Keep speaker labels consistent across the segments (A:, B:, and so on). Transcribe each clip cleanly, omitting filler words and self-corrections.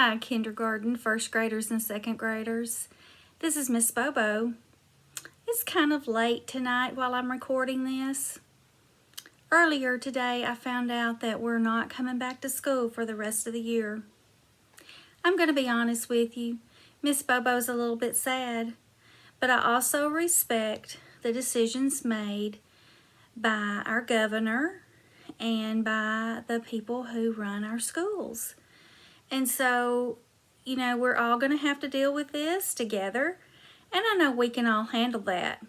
A: Hi, kindergarten, first graders and second graders. This is Miss Bobo. It's kind of late tonight while I'm recording this. Earlier today, I found out that we're not coming back to school for the rest of the year. I'm going to be honest with you. Miss Bobo's a little bit sad, but I also respect the decisions made by our governor and by the people who run our schools. And so, we're all going to have to deal with this together, and I know we can all handle that.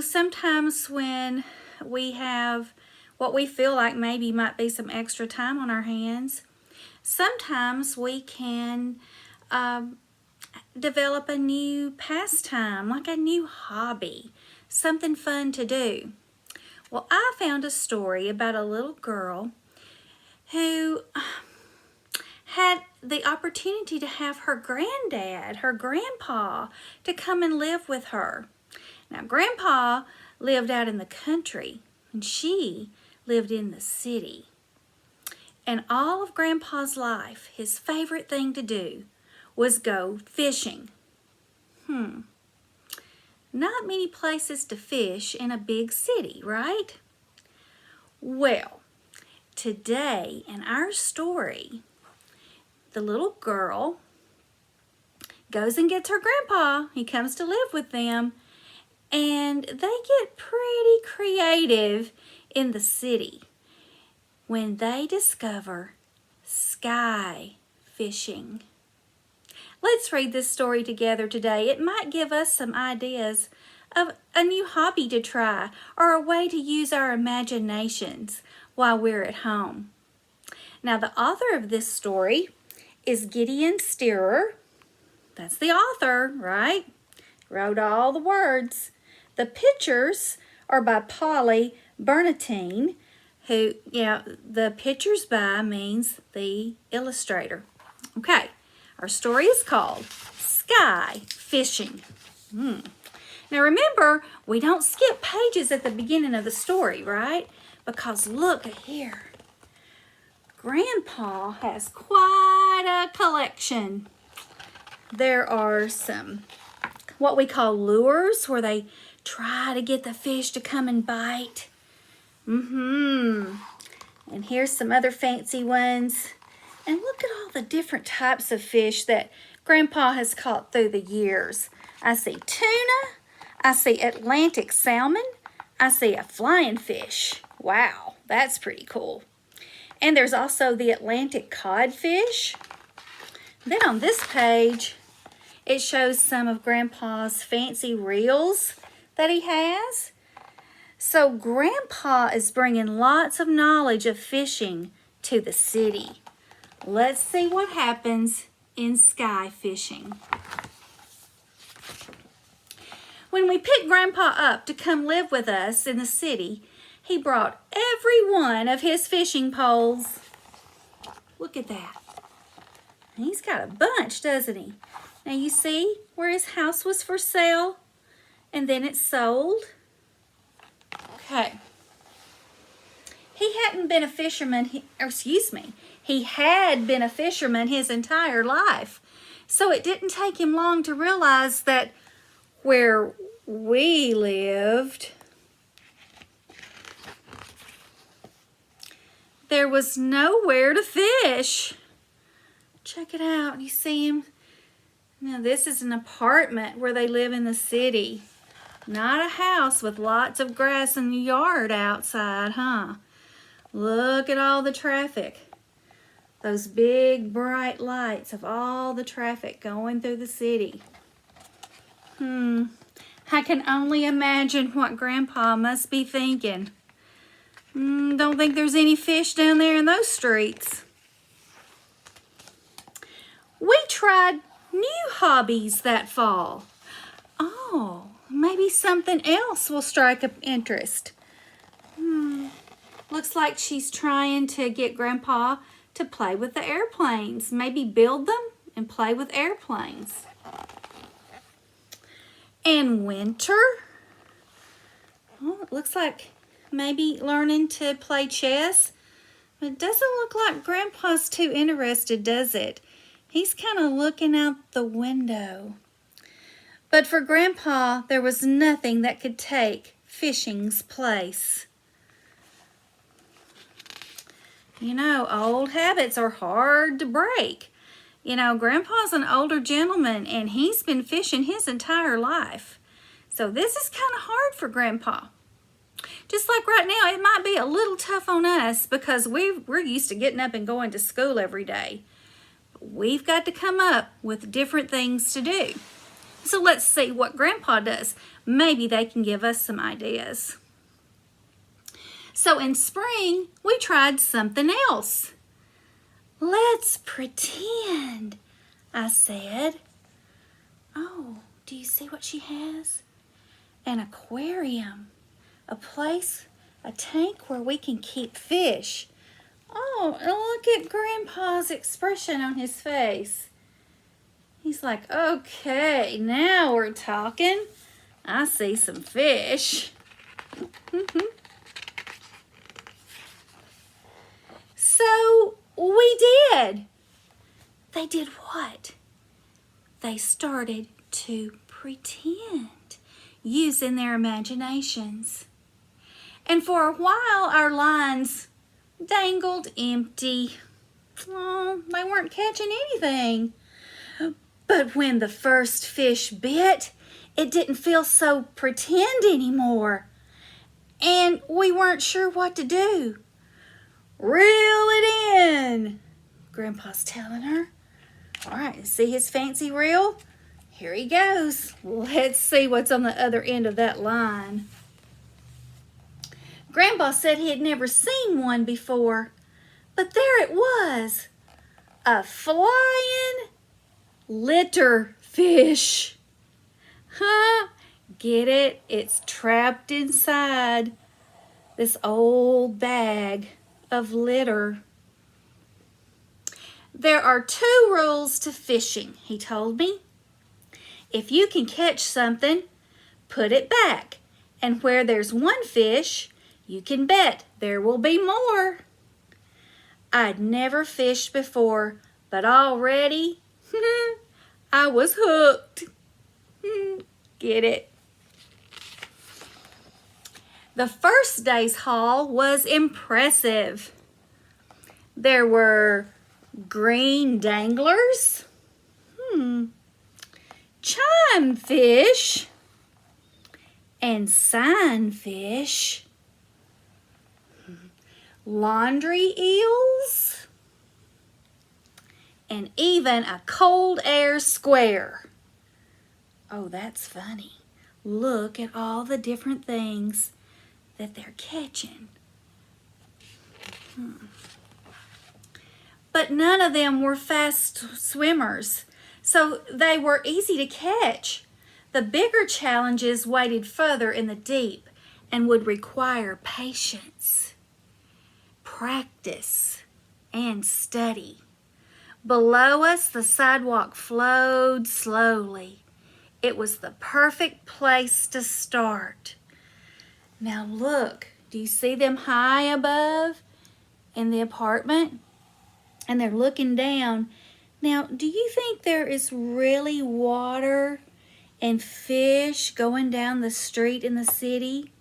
A: Sometimes when we have what we feel like maybe might be some extra time on our hands, sometimes we can develop a new pastime, like a new hobby, something fun to do. Well, I found a story about a little girl who had the opportunity to have her granddad, her grandpa, to come and live with her. Now, Grandpa lived out in the country, and she lived in the city. And all of Grandpa's life, his favorite thing to do was go fishing. Not many places to fish in a big city, right? Well, today in our story, the little girl goes and gets her grandpa. He comes to live with them, and they get pretty creative in the city when they discover sky fishing. Let's read this story together today. It might give us some ideas of a new hobby to try or a way to use our imaginations while we're at home. Now, the author of this story is Gideon Steerer. That's the author, right? Wrote all the words. The pictures are by Polly Bernatine, who, the pictures by means the illustrator. Okay, our story is called Sky Fishing. Now remember, we don't skip pages at the beginning of the story, right? Because look here. Grandpa has quite a collection. There are some what we call lures where they try to get the fish to come and bite. And here's some other fancy ones. And look at all the different types of fish that Grandpa has caught through the years. I see tuna. I see Atlantic salmon. I see a flying fish. Wow, that's pretty cool. And there's also the Atlantic codfish. Then on this page, it shows some of Grandpa's fancy reels that he has. So Grandpa is bringing lots of knowledge of fishing to the city. Let's see what happens in sky fishing. When we picked Grandpa up to come live with us in the city, he brought every one of his fishing poles. Look at that. He's got a bunch, doesn't he? Now you see where his house was for sale and then it's sold? Okay. He had been a fisherman his entire life. So it didn't take him long to realize that where we lived, there was nowhere to fish. Check it out. You see him? Now this is an apartment where they live in the city. Not a house with lots of grass in the yard outside, huh? Look at all the traffic. Those big bright lights of all the traffic going through the city. I can only imagine what Grandpa must be thinking. Don't think there's any fish down there in those streets. We tried new hobbies that fall. Oh, maybe something else will strike an interest. Looks like she's trying to get Grandpa to play with the airplanes. Maybe build them and play with airplanes. And winter? Well, it looks like maybe learning to play chess. But it doesn't look like Grandpa's too interested, does it? He's kind of looking out the window. But for Grandpa, there was nothing that could take fishing's place. You know, old habits are hard to break. You know, Grandpa's an older gentleman and he's been fishing his entire life. So this is kind of hard for Grandpa. Just like right now, it might be a little tough on us because we're used to getting up and going to school every day. We've got to come up with different things to do. So let's see what Grandpa does. Maybe they can give us some ideas. So in spring, we tried something else. Let's pretend, I said. Oh, do you see what she has? An aquarium, a place, a tank where we can keep fish. Oh, and look at Grandpa's expression on his face. He's like, okay, now we're talking. I see some fish. So we did. They did what? They started to pretend, using their imaginations. And for a while, our lines dangled empty. Oh, they weren't catching anything. But when the first fish bit, it didn't feel so pretend anymore. And we weren't sure what to do. Reel it in, Grandpa's telling her. All right, see his fancy reel? Here he goes. Let's see what's on the other end of that line. Grandpa said he had never seen one before, but there it was, a flying litter fish. Huh? Get it? It's trapped inside this old bag of litter. There are 2 rules to fishing, he told me. If you can catch something, put it back. And where there's 1 fish, you can bet there will be more. I'd never fished before, but already I was hooked. Get it? The first day's haul was impressive. There were green danglers, chime fish, and sign fish, laundry eels, and even a cold air square. Oh, that's funny. Look at all the different things that they're catching. But none of them were fast swimmers, so they were easy to catch. The bigger challenges waited further in the deep and would require patience, practice, and study. Below us, the sidewalk flowed slowly. It was the perfect place to start. Now look, do you see them high above in the apartment? And they're looking down. Now, do you think there is really water and fish going down the street in the city?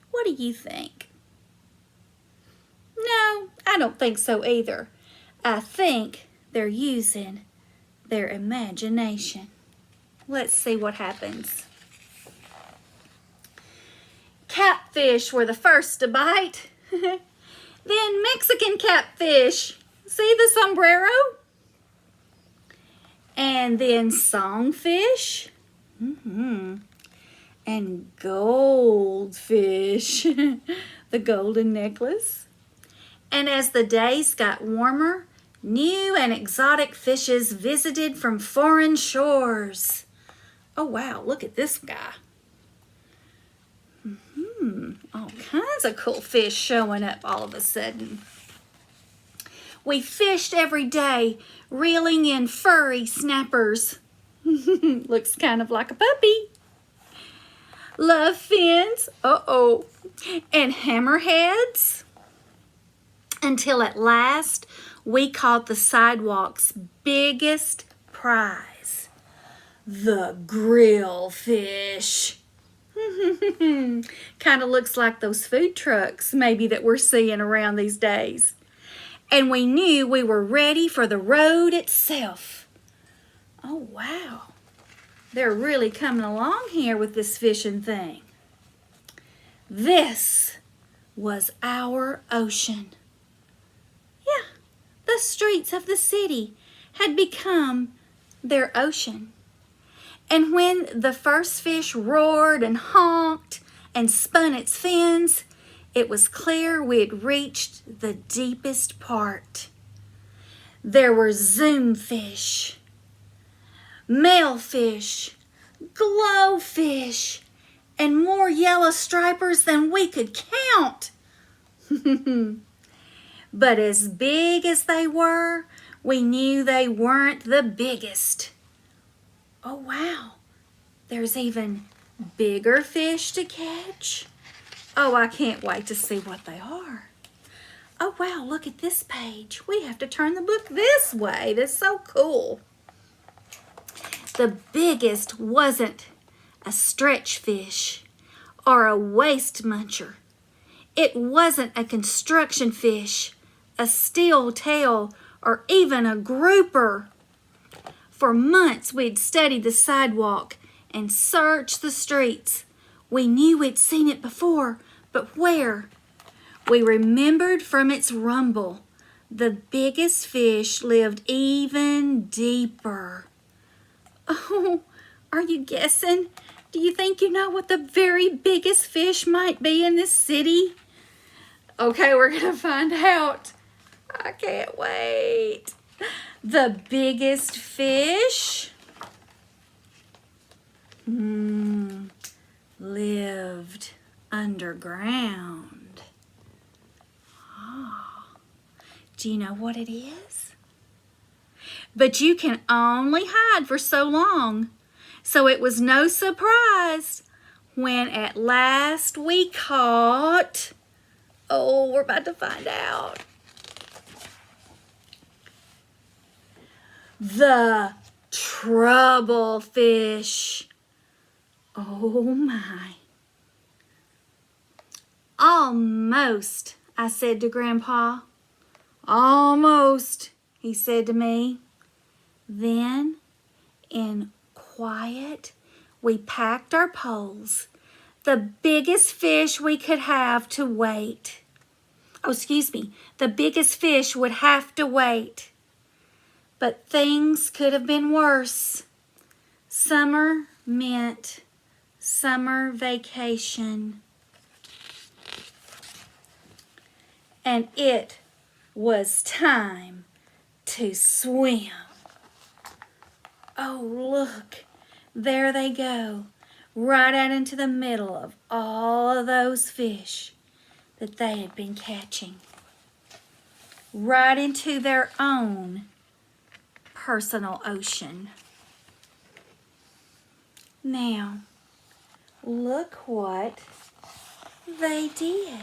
A: What do you think? No, I don't think so either. I think they're using their imagination. Let's see what happens. Catfish were the first to bite. Then Mexican catfish. See the sombrero? And then songfish. And goldfish. The golden necklace. And as the days got warmer, new and exotic fishes visited from foreign shores. Oh wow, look at this guy. All kinds of cool fish showing up all of a sudden. We fished every day, reeling in furry snappers. Looks kind of like a puppy. Love fins, and hammerheads. Until at last, we caught the sidewalk's biggest prize, the grill fish. Kind of looks like those food trucks maybe that we're seeing around these days. And we knew we were ready for the road itself. Oh, wow. They're really coming along here with this fishing thing. This was our ocean. Yeah, the streets of the city had become their ocean. And when the first fish roared and honked and spun its fins, it was clear we had reached the deepest part. There were zoomfish, malefish, glowfish, and more yellow stripers than we could count. But as big as they were, we knew they weren't the biggest. Oh, wow. There's even bigger fish to catch. Oh, I can't wait to see what they are. Oh, wow, look at this page. We have to turn the book this way. That's so cool. The biggest wasn't a stretch fish or a waist muncher. It wasn't a construction fish, a steel tail, or even a grouper. For months we'd studied the sidewalk and searched the streets. We knew we'd seen it before, but where? We remembered from its rumble. The biggest fish lived even deeper. Oh, are you guessing? Do you think you know what the very biggest fish might be in this city? Okay, we're going to find out. I can't wait. The biggest fish lived underground. Oh, do you know what it is? But you can only hide for so long. So it was no surprise when at last we caught... Oh, we're about to find out. The trouble fish. Oh my. Almost, I said to Grandpa. Almost, he said to me. Then, in quiet, we packed our poles. The biggest fish we could have to wait. Oh, excuse me. The biggest fish would have to wait. But things could have been worse. Summer meant summer vacation. And it was time to swim. Oh, look. There they go. Right out into the middle of all of those fish that they had been catching. Right into their own personal ocean. Now, look what they did.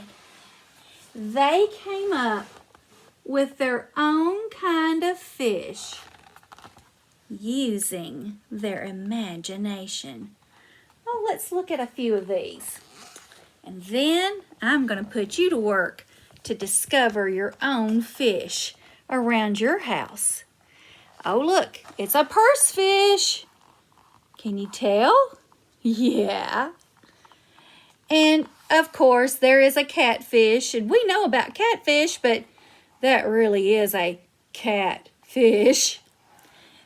A: They came up with their own kind of fish using their imagination. Oh, let's look at a few of these. And then I'm going to put you to work to discover your own fish around your house. Oh, look, it's a purse fish. Can you tell? Yeah. And, of course, there is a catfish. And we know about catfish, but that really is a catfish.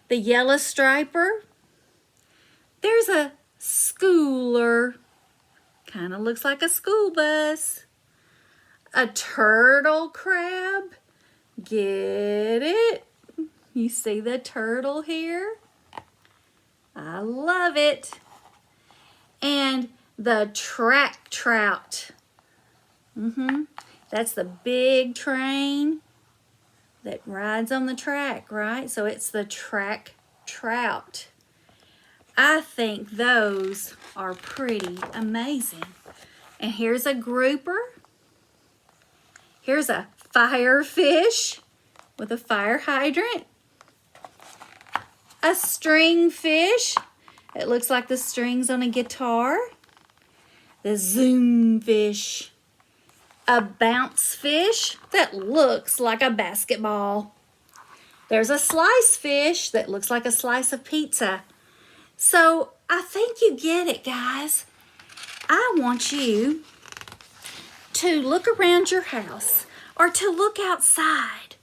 A: The yellow striper. There's a schooler. Kind of looks like a school bus. A turtle crab. Get it? You see the turtle here? I love it. And the track trout. That's the big train that rides on the track, right? So it's the track trout. I think those are pretty amazing. And here's a grouper. Here's a firefish. with a fire hydrant. A string fish. It looks like the strings on a guitar. The zoom fish. A bounce fish that looks like a basketball. There's a slice fish that looks like a slice of pizza. So I think you get it, guys. I want you to look around your house or to look outside.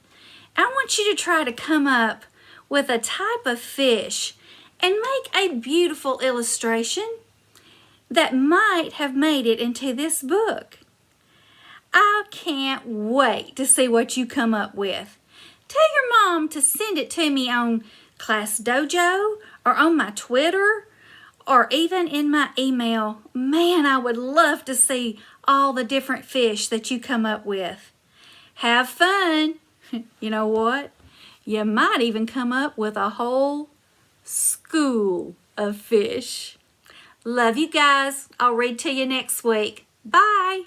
A: I want you to try to come up with a type of fish and make a beautiful illustration that might have made it into this book. I can't wait to see what you come up with. Tell your mom to send it to me on Class Dojo or on my Twitter or even in my email. Man, I would love to see all the different fish that you come up with. Have fun. You know what? You might even come up with a whole school of fish. Love you guys. I'll read to you next week. Bye.